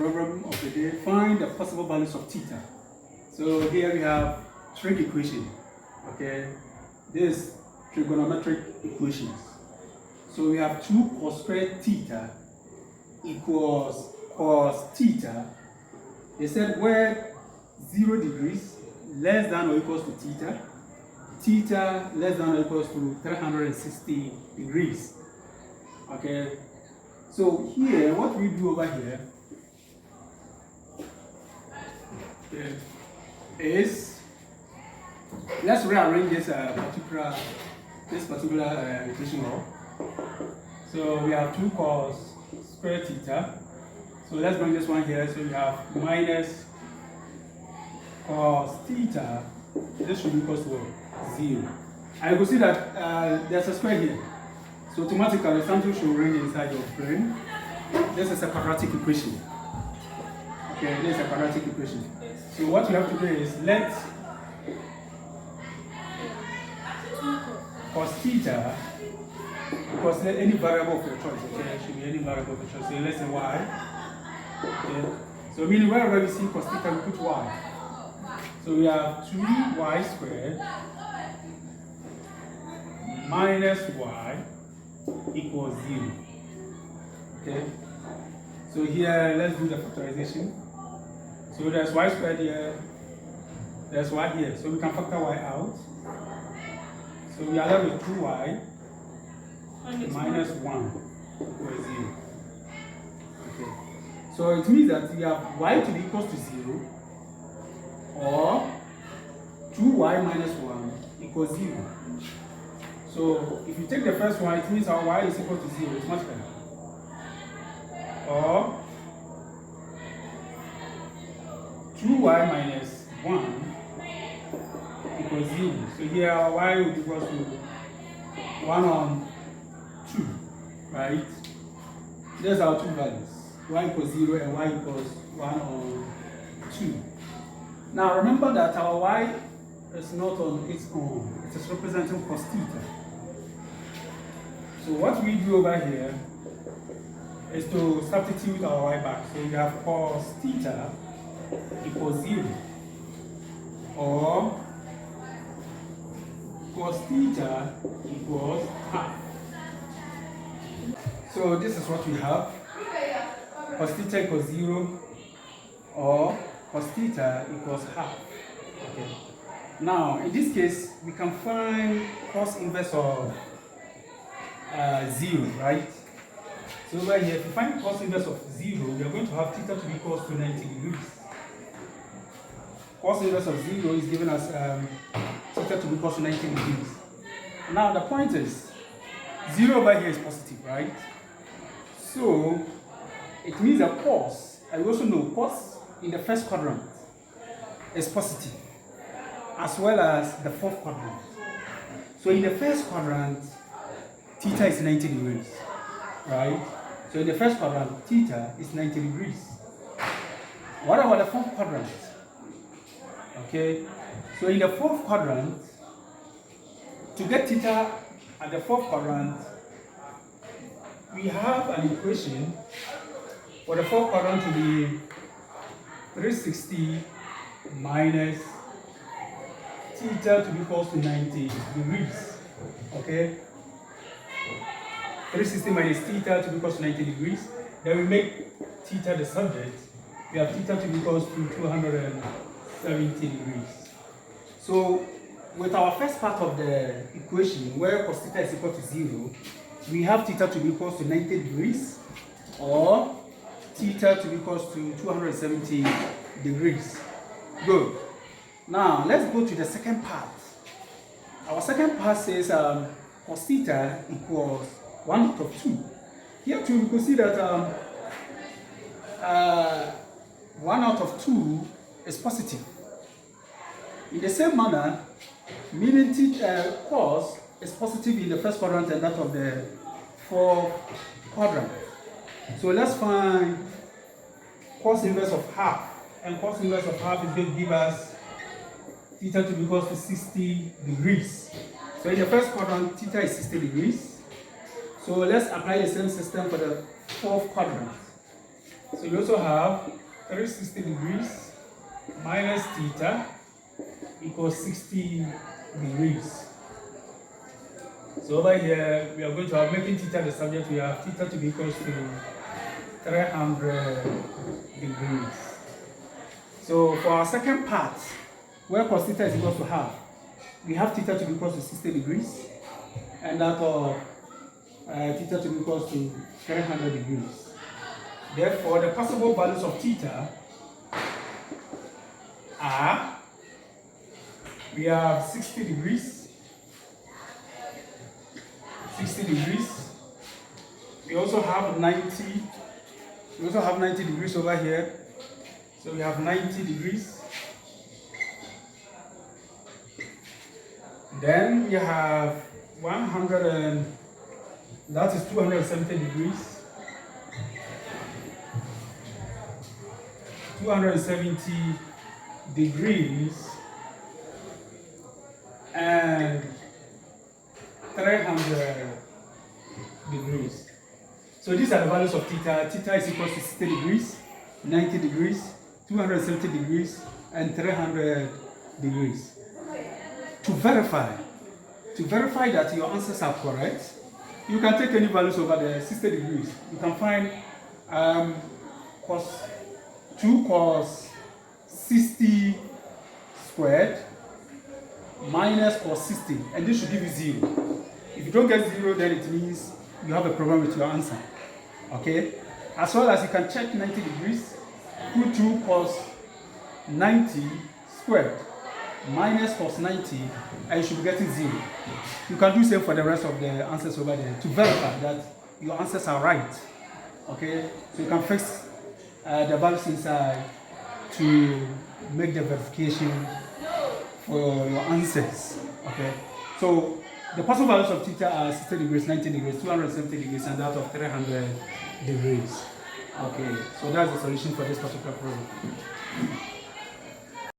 problem of the day. Find the possible values of theta. So here we have trig equation. Okay, this is trigonometric equations. So we have 2 cos squared theta equals cos theta. They said where 0 degrees less than or equals to theta, theta less than or equals to 360 degrees. Okay, so here what we do over here is, let's rearrange this particular equation law. So we have 2 cos square theta. So let's bring this one here. So we have minus cos theta. This should be equal to what? 0. And you will see that there's a square here. So automatically something should ring inside your brain. This is a quadratic equation. Okay, this is a quadratic equation. So what you have to do is let cos theta, because any variable of your choice, okay, it should be any variable of your choice. So let's say y. Okay. So meaning wherever we see cos theta, we put y. So we have 2y squared minus y equals 0. Okay. So here, let's do the factorization. So there's y squared here, there's y here. So we can factor y out. So we are left with 2y minus 1 equals 0. Okay. So it means that we have y to be equals to 0 or 2y minus 1 equals 0. So if you take the first one, it means our y is equal to 0 automatically. Or 2y minus 1 equals 0. So here our y will be equal to 1 on 2, right? There's our 2 values. Y equals 0 and y equals 1 on 2. Now remember that our y is not on its own. It is representing cos theta. So what we do over here is to substitute our y back. So we have cos theta equals 0 or cos theta equals half. So this is what we have. Cos theta equals 0 or cos theta equals half. Okay. Now in this case we can find cos inverse of 0, right? So over here, if you find cos inverse of 0, we are going to have theta to be equal to 90 degrees. Cos inverse of 0 is giving us theta to be equal to 90 degrees. Now the point is, 0 over here is positive, right? So it means that cos, and we also know cos in the first quadrant is positive, as well as the fourth quadrant. So in the first quadrant, theta is 90 degrees, right? So in the first quadrant, theta is 90 degrees. What about the fourth quadrant? Okay, so in the fourth quadrant, to get theta at the fourth quadrant, we have an equation for the fourth quadrant to be 360 minus theta to be equal to 90 degrees. Okay, 360 minus theta to be equal to 90 degrees. Then we make theta the subject. We have theta to be equal to 270 degrees. So with our first part of the equation, where cos theta is equal to 0, we have theta to be equal to 90 degrees or theta to be equal to 270 degrees. Good. Now let's go to the second part. Our second part says cos theta equals 1 out of 2. Here too, we can see that 1 out of 2 is positive. In the same manner, meaning cos is positive in the first quadrant and that of the fourth quadrant. So let's find cos inverse of half. And cos inverse of half is going to give us theta to be equal to 60 degrees. So in the first quadrant, theta is 60 degrees. So let's apply the same system for the fourth quadrant. So you also have 360 degrees minus theta equals 60 degrees. So over here, we are going to have, making theta the subject, we have theta to be equals to 300 degrees. So for our second part, where cos theta is equal to half, we have theta to be equal to 60 degrees, and that of theta to be equal to 300 degrees. Therefore, the possible values of theta are, we have 60 degrees, 60 degrees. We also have 90. We also have 90 degrees over here. So we have 90 degrees. Then we have 100 and that is 270 degrees. 270 degrees and 300 degrees. So these are the values of theta. Theta is equal to 60 degrees, 90 degrees, 270 degrees, and 300 degrees. To verify that your answers are correct, you can take any values over the 60 degrees. You can find cos 2 cos 60 squared minus cos 60, and this should give you 0. If you don't get 0, then it means you have a problem with your answer. Okay? As well as you can check 90 degrees, put 2 cos 90 squared minus cos 90, and you should be getting 0. You can do same for the rest of the answers over there to verify that your answers are right. Okay? So you can fix the values inside to make the verification for your answers. Okay? So the possible values of theta are 60 degrees, 90 degrees, 270 degrees, and that of 300 degrees. Okay, so that's the solution for this particular problem.